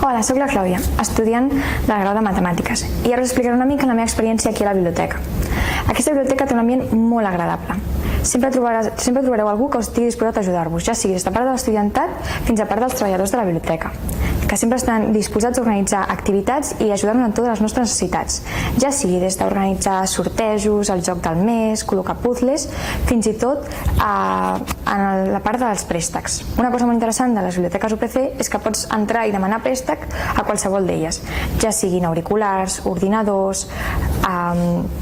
Hola, soc la Clàudia, estudiant del grau de Matemàtiques, i ara us explicaré una mica la meva experiència aquí a la biblioteca. Aquesta biblioteca té un ambient molt agradable. Sempre trobareu algú que us estigui disposat a ajudar-vos, ja sigui des de part de l'estudiantat fins a part dels treballadors de la biblioteca, que sempre estan disposats a organitzar activitats i ajudar-nos en totes les nostres necessitats, ja sigui des d'organitzar sortejos, el joc del mes, col·locar puzzles, fins i tot en la part dels préstecs. Una cosa molt interessant de les biblioteques UPC és que pots entrar i demanar préstec a qualsevol d'elles, ja siguin auriculars, ordinadors,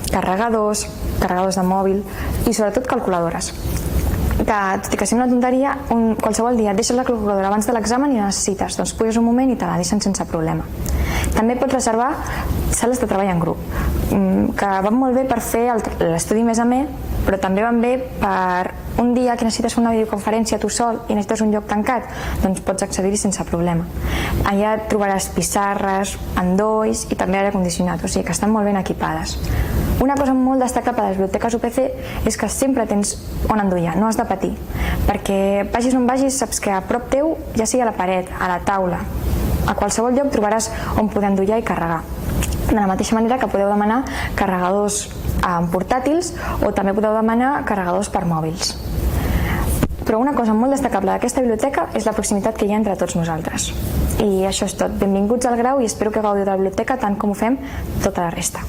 carregadors de mòbil i sobretot calculadores. Que, tot i que sembla una tonteria, qualsevol dia deixes la calculadora abans de l'examen i la necessites, doncs puges un moment i te la deixen sense problema. També pots reservar sales de treball en grup, que van molt bé per fer l'estudi més amè, però també van bé per un dia que necessites fer una videoconferència tu sol i necessites un lloc tancat, doncs pots accedir-hi sense problema. Allà trobaràs pissarres, endolls i també aire condicionat, o sigui que estan molt ben equipades. Una cosa molt destacable de les biblioteques UPC és que sempre tens on endollar, no has de patir, perquè vagis on vagis saps que a prop teu, ja sigui a la paret, a la taula, a qualsevol lloc trobaràs on poder endollar i carregar. De la mateixa manera que podeu demanar carregadors portàtils o també podeu demanar carregadors per mòbils. Però una cosa molt destacable d'aquesta biblioteca és la proximitat que hi ha entre tots nosaltres. I això és tot. Benvinguts al grau i espero que gaudiu de la biblioteca tant com ho fem tota la resta.